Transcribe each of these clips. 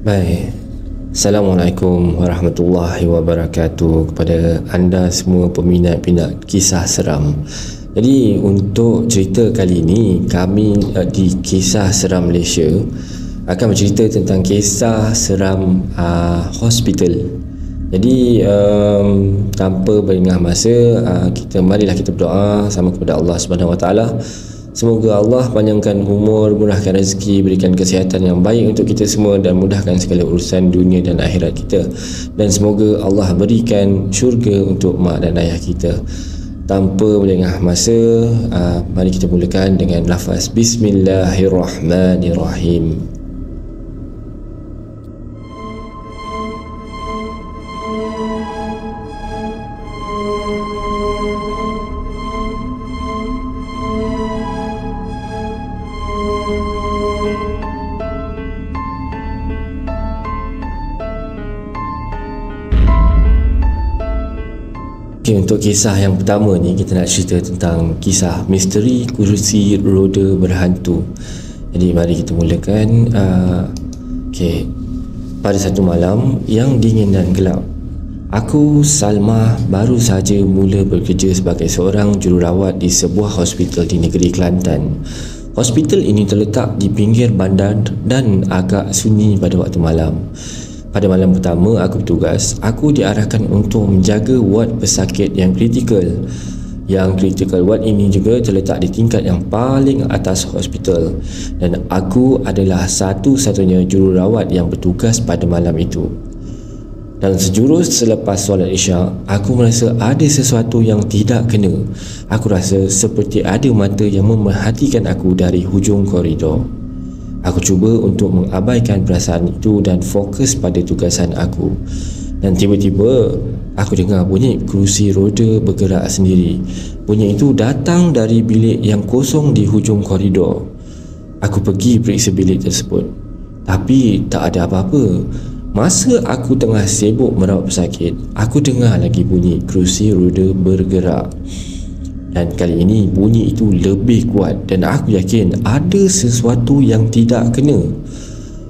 Baik, Assalamualaikum warahmatullahi wabarakatuh kepada anda semua peminat-peminat kisah seram. Jadi untuk cerita kali ini, kami di Kisah Seram Malaysia akan bercerita tentang kisah seram hospital. Jadi tanpa berlengah masa, marilah kita berdoa sama kepada Allah Subhanahu Wa Taala. Semoga Allah panjangkan umur, murahkan rezeki, berikan kesihatan yang baik untuk kita semua dan mudahkan segala urusan dunia dan akhirat kita. Dan semoga Allah berikan syurga untuk mak dan ayah kita. Tanpa melengah masa, mari kita mulakan dengan lafaz Bismillahirrahmanirrahim. Okay, untuk kisah yang pertama ni, kita nak cerita tentang kisah misteri kursi roda berhantu. Jadi mari kita mulakan. Pada satu malam yang dingin dan gelap, aku, Salma, baru saja mula bekerja sebagai seorang jururawat di sebuah hospital di negeri Kelantan. Hospital ini terletak di pinggir bandar dan agak sunyi pada waktu malam. Pada malam pertama aku bertugas, aku diarahkan untuk menjaga ward pesakit yang kritikal. Yang critical ward ini juga terletak di tingkat yang paling atas hospital, dan aku adalah satu-satunya jururawat yang bertugas pada malam itu. Dan sejurus selepas solat Isyak, aku merasa ada sesuatu yang tidak kena. Aku rasa seperti ada mata yang memerhatikan aku dari hujung koridor. Aku cuba untuk mengabaikan perasaan itu dan fokus pada tugasan aku. Dan tiba-tiba aku dengar bunyi kerusi roda bergerak sendiri. Bunyi itu datang dari bilik yang kosong di hujung koridor. Aku pergi periksa bilik tersebut, tapi tak ada apa-apa. Masa aku tengah sibuk merawat pesakit, aku dengar lagi bunyi kerusi roda bergerak. Dan kali ini bunyi itu lebih kuat dan aku yakin ada sesuatu yang tidak kena.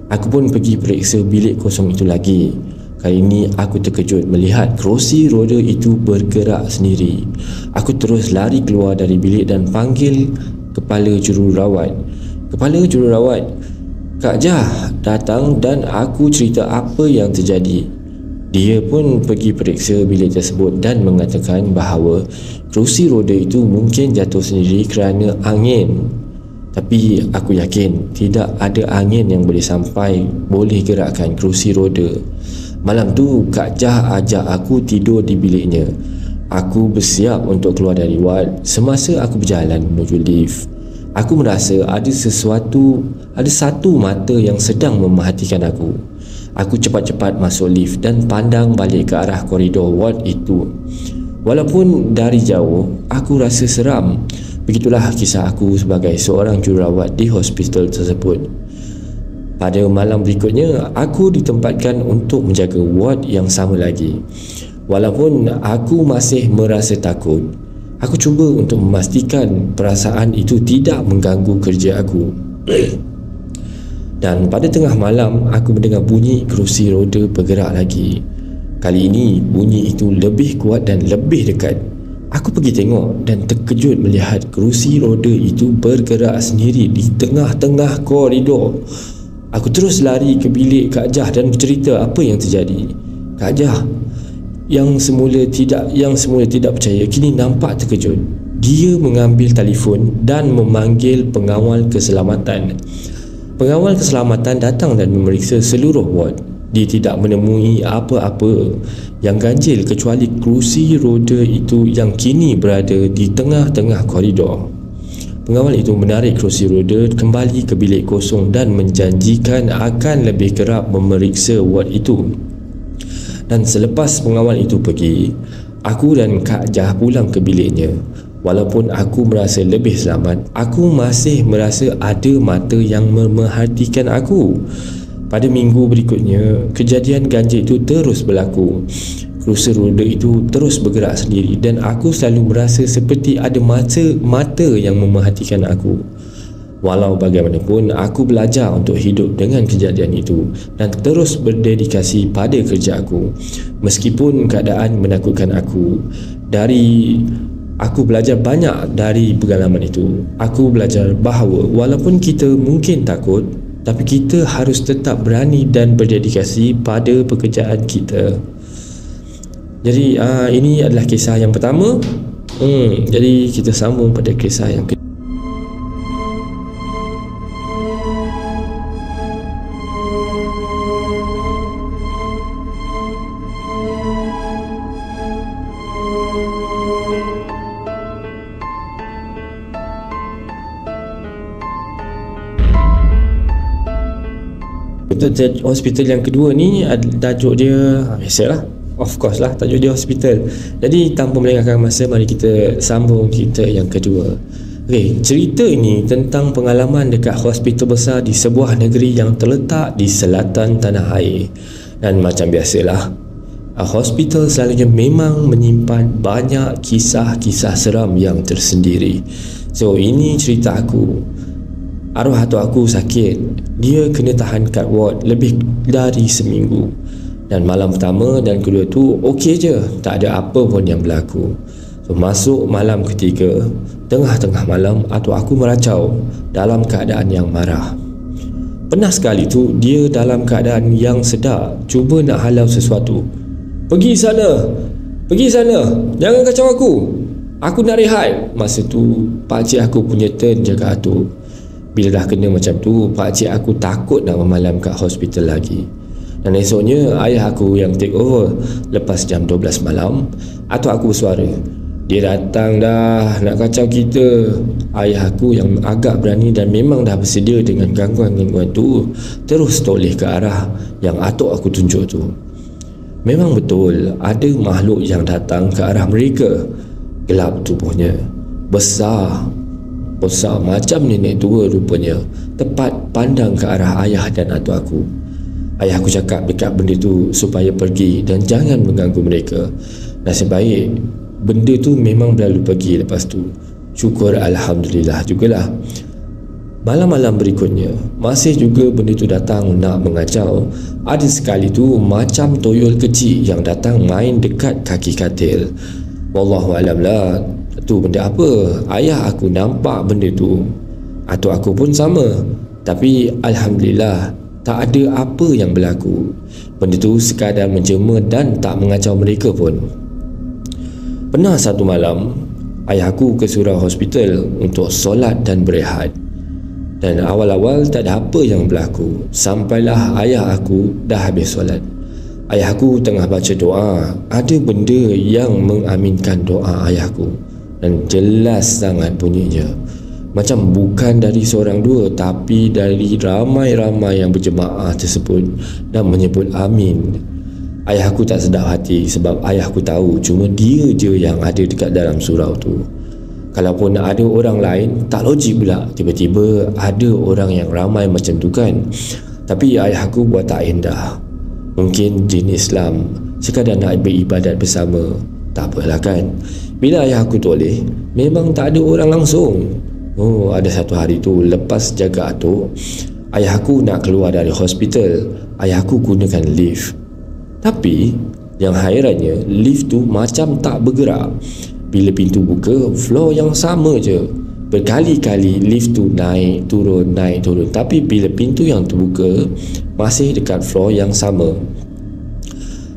Aku pun pergi periksa bilik kosong itu lagi. Kali ini aku terkejut melihat kerusi roda itu bergerak sendiri. Aku terus lari keluar dari bilik dan panggil kepala jururawat. Kepala jururawat, Kak Jah datang dan aku cerita apa yang terjadi. Dia pun pergi periksa bilik tersebut dan mengatakan bahawa kerusi roda itu mungkin jatuh sendiri kerana angin. Tapi aku yakin tidak ada angin yang boleh gerakkan kerusi roda. Malam tu Kak Jah ajak aku tidur di biliknya. Aku bersiap untuk keluar dari ward. Semasa aku berjalan menuju lift, aku merasa ada satu mata yang sedang memerhatikan aku. Aku cepat-cepat masuk lift dan pandang balik ke arah koridor ward itu. Walaupun dari jauh, aku rasa seram. Begitulah kisah aku sebagai seorang jururawat di hospital tersebut. Pada malam berikutnya, aku ditempatkan untuk menjaga ward yang sama lagi. Walaupun aku masih merasa takut, aku cuba untuk memastikan perasaan itu tidak mengganggu kerja aku. Dan pada tengah malam, aku mendengar bunyi kerusi roda bergerak lagi. Kali ini bunyi itu lebih kuat dan lebih dekat. Aku pergi tengok dan terkejut melihat kerusi roda itu bergerak sendiri di tengah-tengah koridor. Aku terus lari ke bilik Kak Jah dan bercerita apa yang terjadi. Kak Jah yang semula tidak percaya kini nampak terkejut. Dia mengambil telefon dan memanggil pengawal keselamatan. Pengawal keselamatan datang dan memeriksa seluruh ward. Dia tidak menemui apa-apa yang ganjil kecuali kerusi roda itu yang kini berada di tengah-tengah koridor. Pengawal itu menarik kerusi roda kembali ke bilik kosong dan menjanjikan akan lebih kerap memeriksa ward itu. Dan selepas pengawal itu pergi, aku dan Kak Jah pulang ke biliknya. Walaupun aku merasa lebih selamat, aku masih merasa ada mata yang memerhatikan aku. Pada minggu berikutnya, kejadian ganjil itu terus berlaku. Kerusi roda itu terus bergerak sendiri dan aku selalu merasa seperti ada mata yang memerhatikan aku. Walau bagaimanapun, aku belajar untuk hidup dengan kejadian itu dan terus berdedikasi pada kerja aku. Meskipun keadaan menakutkan aku, aku belajar banyak dari pengalaman itu. Aku belajar bahawa walaupun kita mungkin takut, tapi kita harus tetap berani dan berdedikasi pada pekerjaan kita. Jadi ini adalah kisah yang pertama. Jadi kita sambung pada kisah yang kedua. Hospital yang kedua ni tajuk dia biasalah, of course lah, tajuk dia hospital. Jadi tanpa melengahkan masa, mari kita sambung cerita yang kedua. Okey, cerita ini tentang pengalaman dekat hospital besar di sebuah negeri yang terletak di selatan tanah air. Dan macam biasalah, hospital selalunya memang menyimpan banyak kisah-kisah seram yang tersendiri. So ini cerita aku. Arwah atuk aku sakit. Dia kena tahan kat ward lebih dari seminggu. Dan malam pertama dan kedua tu okey je, tak ada apa pun yang berlaku. So masuk malam ketiga, tengah-tengah malam atuk aku meracau dalam keadaan yang marah. Pernah sekali tu dia dalam keadaan yang sedar, cuba nak halau sesuatu. Pergi sana, jangan kacau aku. Aku nak rehat. Masa tu pakcik aku punya turn jaga atuk. Bila dah kena macam tu, pakcik aku takut nak memalam kat hospital lagi. Dan esoknya ayah aku yang take over. Lepas jam 12 malam, atuk aku bersuara, dia datang dah nak kacau kita. Ayah aku yang agak berani dan memang dah bersedia dengan gangguan-gangguan tu, terus toleh ke arah yang atuk aku tunjuk tu. Memang betul ada makhluk yang datang ke arah mereka. Gelap tubuhnya, besar macam nenek tua rupanya, tepat pandang ke arah ayah dan atuk aku. Ayah aku cakap dekat benda tu supaya pergi dan jangan mengganggu mereka. Nasib baik benda tu memang berlalu pergi lepas tu. Syukur alhamdulillah jugalah. Malam-malam berikutnya masih juga benda tu datang nak mengacau. Ada sekali tu macam toyol kecil yang datang main dekat kaki katil. Wallahualam lah tu benda apa. Ayah aku nampak benda tu, atuk aku pun sama. Tapi alhamdulillah tak ada apa yang berlaku. Benda tu sekadar menjema dan tak mengacau mereka pun. Pernah satu malam ayah aku ke surau hospital untuk solat dan berehat. Dan awal-awal tak ada apa yang berlaku, sampailah ayah aku dah habis solat. Ayah aku tengah baca doa, ada benda yang mengaminkan doa ayahku. Dan jelas sangat bunyinya, macam bukan dari seorang dua, tapi dari ramai-ramai yang berjemaah tersebut dan menyebut amin. Ayah aku tak sedap hati sebab ayah aku tahu cuma dia je yang ada dekat dalam surau tu. Kalaupun ada orang lain, tak logik pula tiba-tiba ada orang yang ramai macam tu kan. Tapi ayah aku buat tak endah. Mungkin jin Islam sekadar nak beribadat bersama. Tak apalah kan. Bila ayah aku toleh, memang tak ada orang langsung. Oh, ada satu hari tu lepas jaga atuk, ayah aku nak keluar dari hospital. Ayah aku gunakan lift. Tapi yang hairannya, lift tu macam tak bergerak. Bila pintu buka, floor yang sama je. Berkali-kali lift tu naik turun. Tapi bila pintu yang terbuka, masih dekat floor yang sama.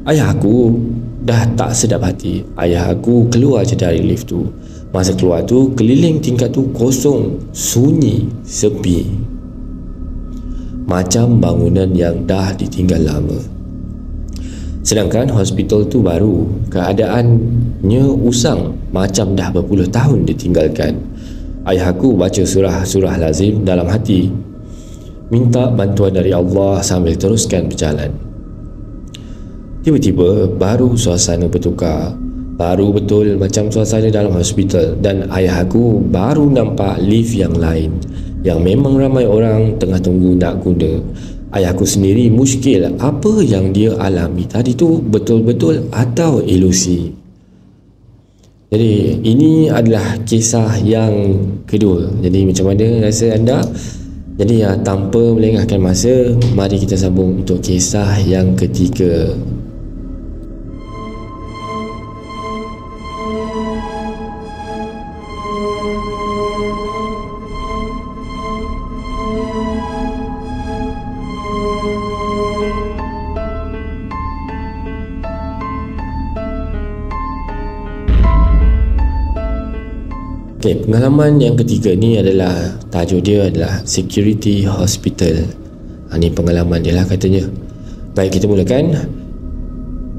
Ayah aku dah tak sedap hati. Ayah aku keluar je dari lift tu. Masa keluar tu, keliling tingkat tu kosong, sunyi, sepi. Macam bangunan yang dah ditinggal lama. Sedangkan hospital tu baru, keadaannya usang, macam dah berpuluh tahun ditinggalkan. Ayah aku baca surah lazim dalam hati, minta bantuan dari Allah sambil teruskan berjalan. Tiba-tiba baru suasana bertukar. Baru betul macam suasana dalam hospital. Dan ayah aku baru nampak lift yang lain, yang memang ramai orang tengah tunggu nak guna. Ayah aku sendiri muskil apa yang dia alami tadi tu betul-betul atau ilusi. Jadi ini adalah kisah yang kedua. Jadi macam mana rasa anda? Jadi tanpa melengahkan masa, mari kita sambung untuk kisah yang ketiga. Okay, pengalaman yang ketiga ni adalah, tajuk dia adalah Security Hospital. Ini pengalaman dia lah katanya. Baik, kita mulakan.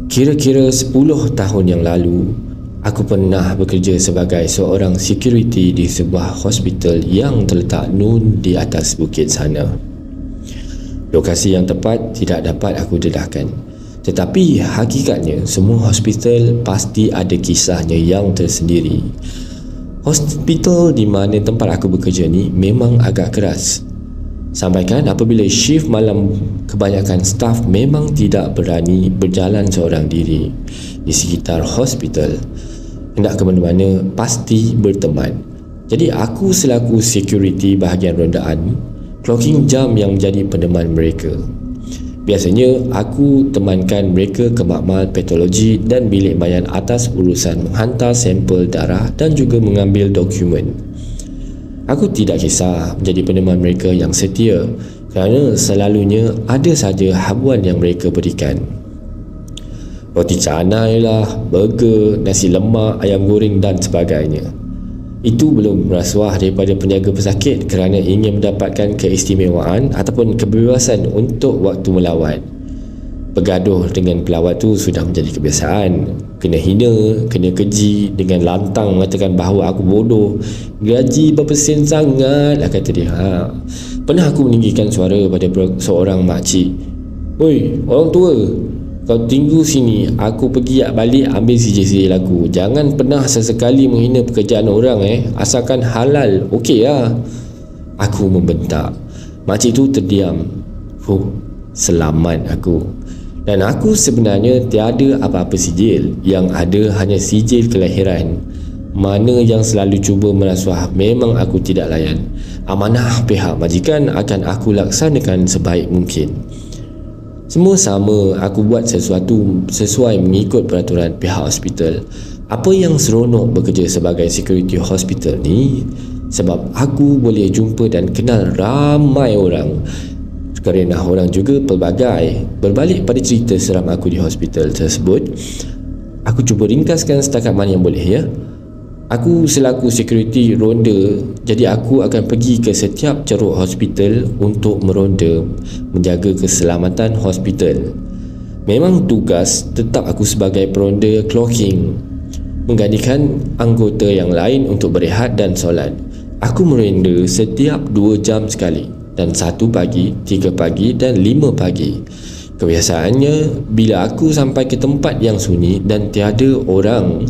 Kira-kira 10 tahun yang lalu, aku pernah bekerja sebagai seorang security di sebuah hospital yang terletak nun di atas bukit sana. Lokasi yang tepat tidak dapat aku dedahkan, tetapi hakikatnya semua hospital pasti ada kisahnya yang tersendiri. Hospital di mana tempat aku bekerja ni memang agak keras. Sampaikan apabila shift malam, kebanyakan staf memang tidak berani berjalan seorang diri di sekitar hospital. Hendak ke mana-mana pasti berteman. Jadi aku selaku security bahagian rondaan, clocking jam yang menjadi peneman mereka. Biasanya aku temankan mereka ke makmal patologi dan bilik mayat atas urusan menghantar sampel darah dan juga mengambil dokumen. Aku tidak kisah menjadi peneman mereka yang setia kerana selalunya ada saja habuan yang mereka berikan. Roti canai lah, burger, nasi lemak, ayam goreng dan sebagainya. Itu belum rasuah daripada penjaga pesakit kerana ingin mendapatkan keistimewaan ataupun kebebasan untuk waktu melawat. Bergaduh dengan pelawat tu sudah menjadi kebiasaan. Kena hina, kena keji dengan lantang mengatakan bahawa aku bodoh. Gaji berapa sen sangat lah, kata dia. Pernah aku meninggikan suara pada seorang makcik. Oi, orang tua, kau tunggu sini, aku pergi balik ambil sijil-sijil aku. Jangan pernah sesekali menghina pekerjaan orang asalkan halal, okey lah. Aku membentak. Makcik tu terdiam. Selamat aku. Dan aku sebenarnya tiada apa-apa sijil. Yang ada hanya sijil kelahiran. Mana yang selalu cuba merasuah memang aku tidak layan. Amanah pihak majikan akan aku laksanakan sebaik mungkin. Semua sama, aku buat sesuatu sesuai mengikut peraturan pihak hospital. Apa yang seronok bekerja sebagai security hospital ni, sebab aku boleh jumpa dan kenal ramai orang. Kerana orang juga pelbagai. Berbalik pada cerita seram aku di hospital tersebut, aku cuba ringkaskan setakat mana yang boleh ya. Aku selaku security ronda, jadi aku akan pergi ke setiap ceruk hospital untuk meronda, menjaga keselamatan hospital. Memang tugas tetap aku sebagai peronda clocking, menggantikan anggota yang lain untuk berehat dan solat. Aku meronda setiap 2 jam sekali, dan 1 pagi, 3 pagi dan 5 pagi. Kebiasaannya, bila aku sampai ke tempat yang sunyi dan tiada orang,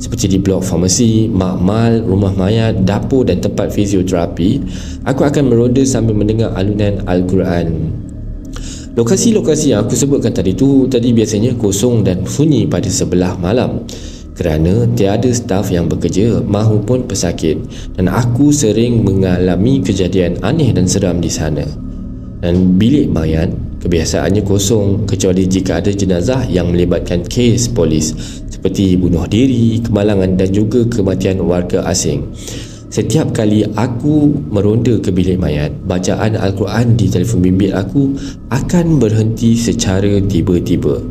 seperti di blok farmasi, makmal, rumah mayat, dapur dan tempat fisioterapi, aku akan meronda sambil mendengar alunan Al-Quran. Lokasi-lokasi yang aku sebutkan tadi biasanya kosong dan sunyi pada sebelah malam kerana tiada staf yang bekerja mahupun pesakit, dan aku sering mengalami kejadian aneh dan seram di sana. Dan bilik mayat kebiasaannya kosong kecuali jika ada jenazah yang melibatkan kes polis seperti bunuh diri, kemalangan dan juga kematian warga asing. Setiap kali aku meronda ke bilik mayat, bacaan Al-Quran di telefon bimbit aku akan berhenti secara tiba-tiba,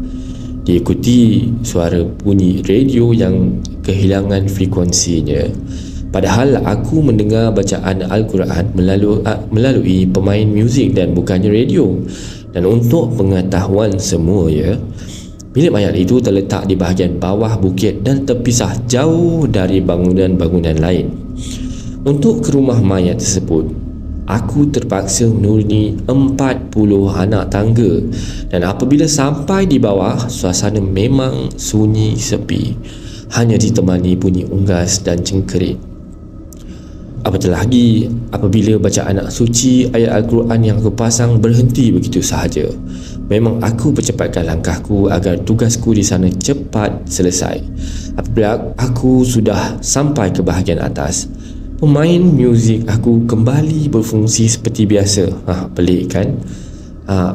diikuti suara bunyi radio yang kehilangan frekuensinya. Padahal aku mendengar bacaan Al-Quran melalui pemain muzik dan bukannya radio. Dan untuk pengetahuan semua ya, bilik mayat itu terletak di bahagian bawah bukit dan terpisah jauh dari bangunan-bangunan lain. Untuk ke rumah mayat tersebut, aku terpaksa menuruni 40 anak tangga, dan apabila sampai di bawah, suasana memang sunyi sepi, hanya ditemani bunyi unggas dan cengkerik. Apatah lagi apabila bacaan anak suci ayat Al-Quran yang aku pasang berhenti begitu sahaja. Memang aku percepatkan langkahku agar tugasku di sana cepat selesai. Apabila aku sudah sampai ke bahagian atas, pemain muzik aku kembali berfungsi seperti biasa. Pelik kan?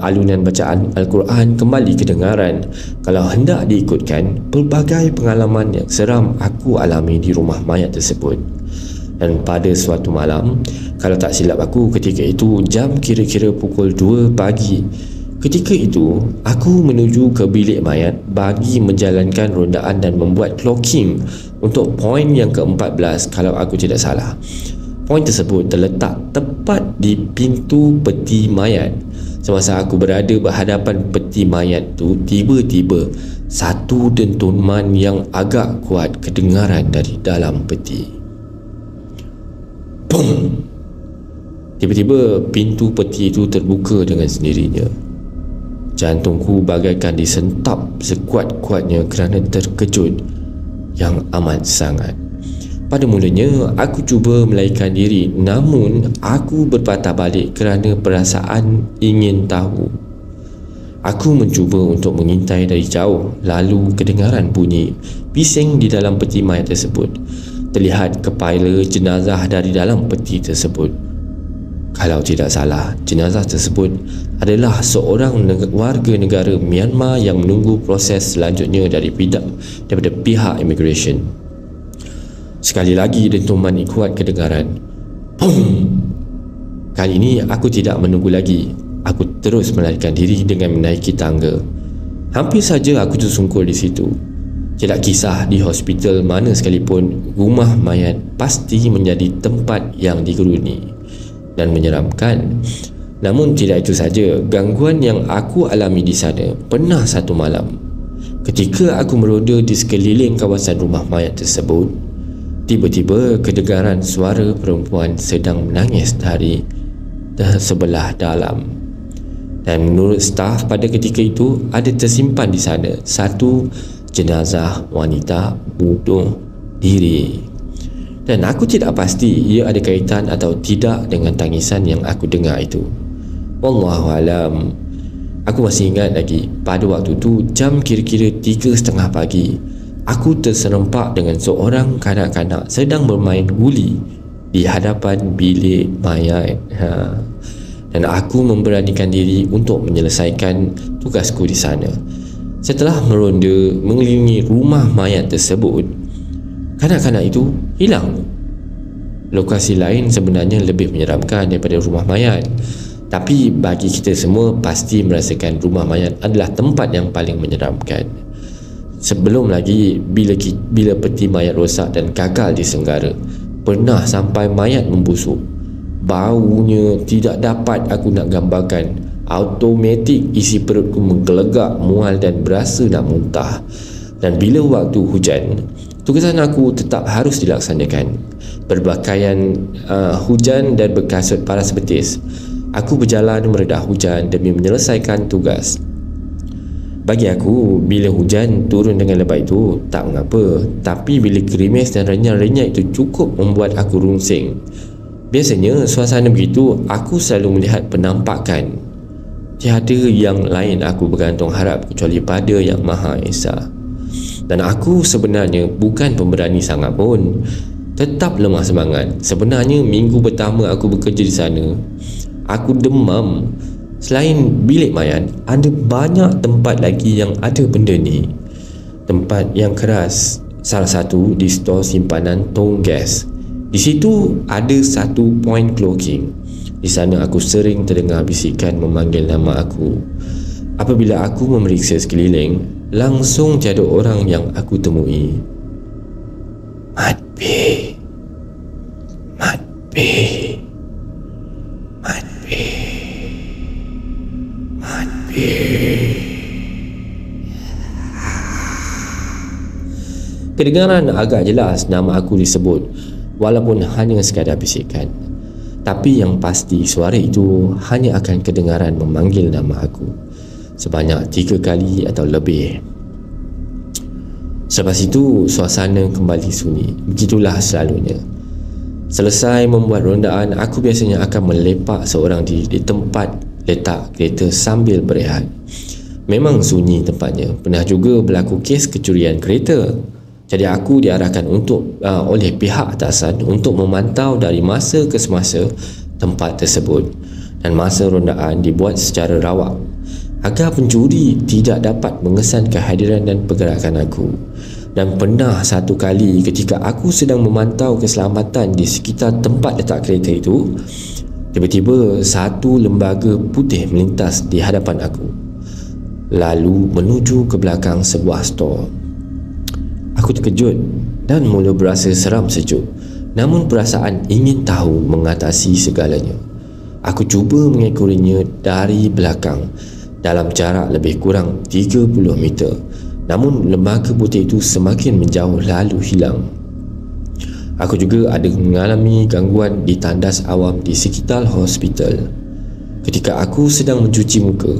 Alunan bacaan Al-Quran kembali kedengaran. Kalau hendak diikutkan, pelbagai pengalaman yang seram aku alami di rumah mayat tersebut. Dan pada suatu malam, kalau tak silap aku ketika itu jam kira-kira pukul 2 pagi. Ketika itu, aku menuju ke bilik mayat bagi menjalankan rondaan dan membuat clocking untuk poin yang ke-14 kalau aku tidak salah. Poin tersebut terletak tepat di pintu peti mayat. Semasa aku berada berhadapan peti mayat tu, tiba-tiba satu dentuman yang agak kuat kedengaran dari dalam peti. Boom! Tiba-tiba pintu peti itu terbuka dengan sendirinya. Jantungku bagaikan disentap sekuat-kuatnya kerana terkejut yang amat sangat. Pada mulanya aku cuba melarikan diri, namun aku berpatah balik kerana perasaan ingin tahu. Aku mencuba untuk mengintai dari jauh, lalu kedengaran bunyi bising di dalam peti mayat tersebut. Terlihat kepala jenazah dari dalam peti tersebut. Kalau tidak salah, jenazah tersebut adalah seorang warga negara Myanmar yang menunggu proses selanjutnya daripada pihak immigration. Sekali lagi dentuman kuat kedengaran. Boom! Kali ini aku tidak menunggu lagi. Aku terus melarikan diri dengan menaiki tangga. Hampir saja aku tersungkur di situ. Tidak kisah di hospital mana sekalipun, rumah mayat pasti menjadi tempat yang digeruni dan menyeramkan. Namun tidak itu saja, gangguan yang aku alami di sana. Pernah satu malam, ketika aku meronda di sekeliling kawasan rumah mayat tersebut, tiba-tiba kedengaran suara perempuan sedang menangis dari sebelah dalam. Dan menurut staf pada ketika itu, ada tersimpan di sana satu jenazah wanita bunuh diri. Dan aku tidak pasti ia ada kaitan atau tidak dengan tangisan yang aku dengar itu. Wallahualam. Aku masih ingat lagi, pada waktu itu jam kira-kira 3:30 pagi, aku terserempak dengan seorang kanak-kanak sedang bermain guli di hadapan bilik mayat. Dan aku memberanikan diri untuk menyelesaikan tugasku di sana. Setelah meronda mengelilingi rumah mayat tersebut, kanak-kanak itu hilang. Lokasi lain sebenarnya lebih menyeramkan daripada rumah mayat, tapi bagi kita semua pasti merasakan rumah mayat adalah tempat yang paling menyeramkan. Sebelum lagi bila peti mayat rosak dan gagal disenggara, pernah sampai mayat membusuk. Baunya tidak dapat aku nak gambarkan. Automatik isi perutku menggelegak, mual dan berasa nak muntah. Dan bila waktu hujan, tugasan aku tetap harus dilaksanakan. Berpakaian hujan dan berkasut paras betis, aku berjalan meredah hujan demi menyelesaikan tugas. Bagi aku, bila hujan turun dengan lebat itu tak mengapa, tapi bila gerimis dan renyah-renyah itu cukup membuat aku rungsing. Biasanya suasana begitu, aku selalu melihat penampakan. Tiada yang lain aku bergantung harap kecuali pada Yang Maha Esa. Dan aku sebenarnya bukan pemberani sangat pun. Tetap lemah semangat. Sebenarnya minggu pertama aku bekerja di sana, aku demam. Selain bilik mayat, ada banyak tempat lagi yang ada benda ni. Tempat yang keras, salah satu di stor simpanan tong gas. Di situ ada satu point clocking. Di sana aku sering terdengar bisikan memanggil nama aku. Apabila aku memeriksa sekeliling, langsung tiada orang yang aku temui. Mat B, Mat B, Mat B, Mat B. Kedengaran agak jelas nama aku disebut, walaupun hanya sekadar bisikan. Tapi yang pasti suara itu hanya akan kedengaran memanggil nama aku sebanyak 3 kali atau lebih. Selepas itu suasana kembali sunyi. Begitulah selalunya. Selesai membuat rondaan, aku biasanya akan melepak seorang diri di tempat letak kereta sambil berehat. Memang sunyi tempatnya. Pernah juga berlaku kes kecurian kereta. Jadi aku diarahkan oleh pihak atasan untuk memantau dari masa ke semasa tempat tersebut, dan masa rondaan dibuat secara rawak agar pencuri tidak dapat mengesan kehadiran dan pergerakan aku. Dan pernah satu kali ketika aku sedang memantau keselamatan di sekitar tempat letak kereta itu, tiba-tiba satu lembaga putih melintas di hadapan aku, lalu menuju ke belakang sebuah stor. Aku terkejut dan mula berasa seram sejuk, namun perasaan ingin tahu mengatasi segalanya. Aku cuba mengekorinya dari belakang dalam jarak lebih kurang 30 meter. Namun lembaga putih itu semakin menjauh lalu hilang. Aku juga ada mengalami gangguan di tandas awam di sekitar hospital. Ketika aku sedang mencuci muka,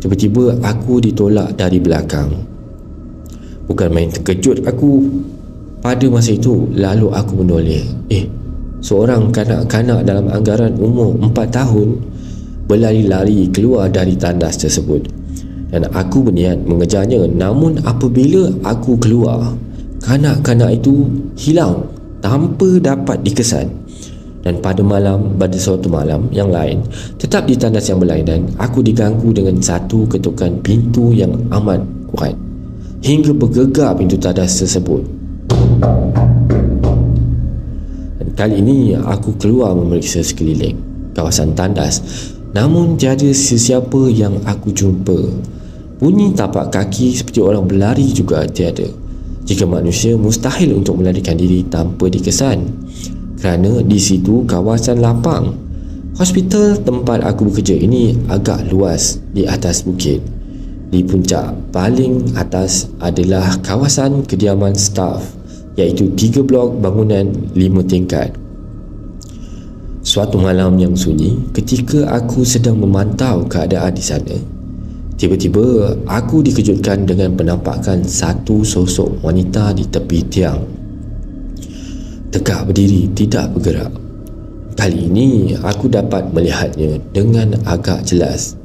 tiba-tiba aku ditolak dari belakang. Bukan main terkejut aku pada masa itu. Lalu aku menoleh. Seorang kanak-kanak dalam anggaran umur 4 tahun berlari-lari keluar dari tandas tersebut, dan aku berniat mengejarnya. Namun apabila aku keluar, kanak-kanak itu hilang tanpa dapat dikesan. Dan pada suatu malam yang lain, tetap di tandas yang berlainan, aku diganggu dengan satu ketukan pintu yang amat kuat hingga bergegar pintu tandas tersebut. Dan kali ini aku keluar memeriksa sekeliling kawasan tandas, namun tiada sesiapa yang aku jumpa. Bunyi tapak kaki seperti orang berlari juga tiada. Jika manusia mustahil untuk melarikan diri tanpa dikesan, kerana di situ kawasan lapang. Hospital tempat aku bekerja ini agak luas di atas bukit. Di puncak paling atas adalah kawasan kediaman staf, iaitu 3 blok bangunan 5 tingkat. Suatu malam yang sunyi, ketika aku sedang memantau keadaan di sana, tiba-tiba aku dikejutkan dengan penampakan satu sosok wanita di tepi tiang. Tegak berdiri, tidak bergerak. Kali ini aku dapat melihatnya dengan agak jelas.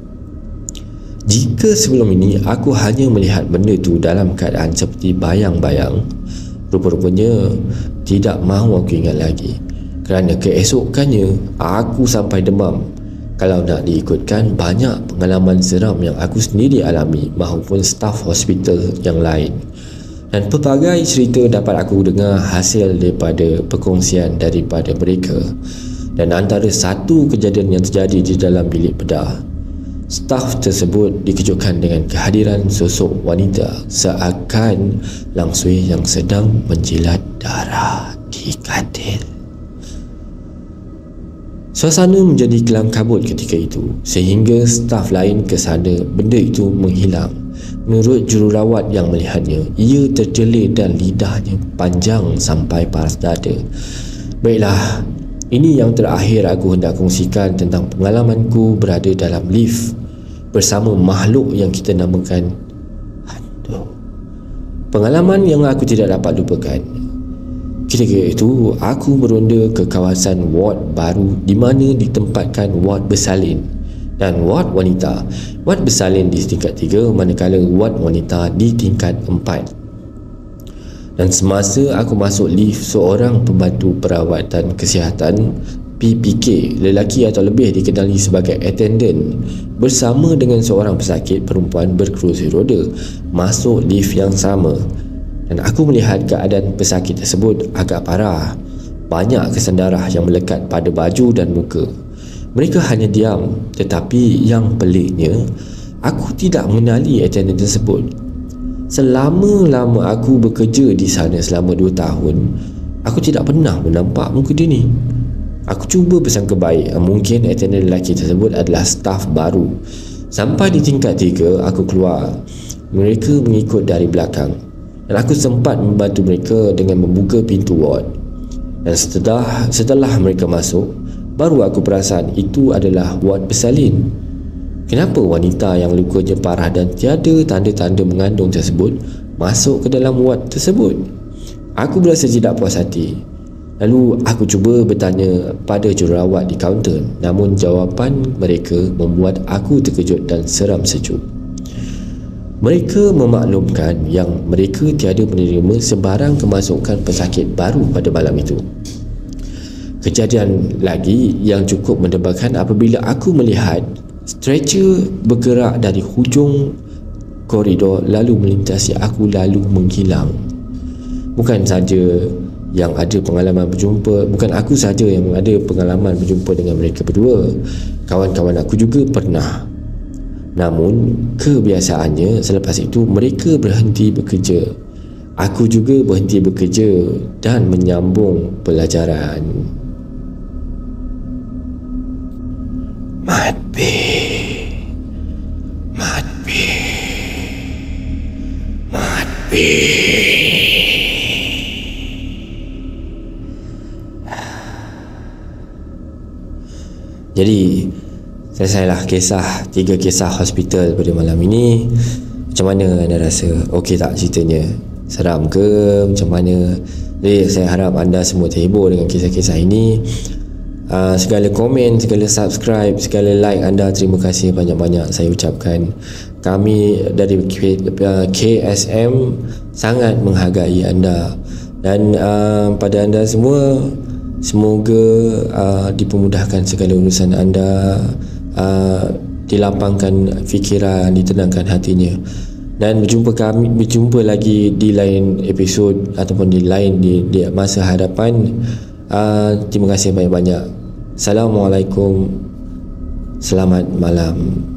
Jika sebelum ini aku hanya melihat benda itu dalam keadaan seperti bayang-bayang, rupa-rupanya tidak mahu aku ingat lagi. Kerana keesokannya aku sampai demam. Kalau nak diikutkan, banyak pengalaman seram yang aku sendiri alami maupun staf hospital yang lain. Dan pelbagai cerita dapat aku dengar hasil daripada perkongsian daripada mereka. Dan antara satu kejadian yang terjadi di dalam bilik bedah, staf tersebut dikejutkan dengan kehadiran sosok wanita seakan langsui yang sedang menjilat darah di katil. Suasana menjadi kelam kabut ketika itu, sehingga staf lain ke sana. Benda itu menghilang. Menurut jururawat yang melihatnya, ia terjelir dan lidahnya panjang sampai paras dada. Baiklah, ini yang terakhir aku hendak kongsikan tentang pengalamanku berada dalam lift bersama makhluk yang kita namakan hantu. Pengalaman yang aku tidak dapat lupakan. Ketika itu, aku meronda ke kawasan ward baru di mana ditempatkan ward bersalin dan ward wanita. Ward bersalin di tingkat 3, manakala ward wanita di tingkat 4. Dan semasa aku masuk lift, seorang pembantu perawatan kesihatan PPK, lelaki atau lebih dikenali sebagai attendant, bersama dengan seorang pesakit perempuan berkerusi roda masuk lift yang sama. Dan aku melihat keadaan pesakit tersebut agak parah. Banyak kesan darah yang melekat pada baju dan muka. Mereka hanya diam, tetapi yang peliknya, aku tidak mengenali attendant tersebut. Selama-lama aku bekerja di sana selama 2 tahun, aku tidak pernah menampak muka dia ni. Aku cuba bersangka baik, mungkin attendant lelaki tersebut adalah staf baru. Sampai di tingkat 3, aku keluar. Mereka mengikut dari belakang, dan aku sempat membantu mereka dengan membuka pintu ward. Dan setelah mereka masuk, baru aku perasan itu adalah ward bersalin. Kenapa wanita yang lukanya parah dan tiada tanda-tanda mengandung tersebut masuk ke dalam ward tersebut? Aku berasa tidak puas hati. Lalu aku cuba bertanya pada jururawat di kaunter, namun jawapan mereka membuat aku terkejut dan seram sejuk. Mereka memaklumkan yang mereka tiada menerima sebarang kemasukan pesakit baru pada malam itu. Kejadian lagi yang cukup mendebarkan apabila aku melihat stretcher bergerak dari hujung koridor lalu melintasi aku lalu menghilang. Bukan saja yang ada pengalaman berjumpa, bukan aku saja yang ada pengalaman berjumpa dengan mereka berdua. Kawan-kawan aku juga pernah. Namun kebiasaannya selepas itu mereka berhenti bekerja. Aku juga berhenti bekerja dan menyambung pelajaran. Mat B. Jadi selesailah kisah 3 kisah hospital pada malam ini. Macam mana anda rasa? Okey tak ceritanya? Seram ke? Macam mana? Jadi saya harap anda semua terhibur dengan kisah-kisah ini. Segala komen, segala subscribe, segala like anda, terima kasih banyak-banyak saya ucapkan. Kami dari KSM sangat menghargai anda. Dan pada anda semua, semoga dipermudahkan segala urusan anda, dilapangkan fikiran, ditenangkan hatinya. Dan berjumpa lagi di lain episod ataupun di masa hadapan. Terima kasih banyak-banyak. Assalamualaikum. Selamat malam.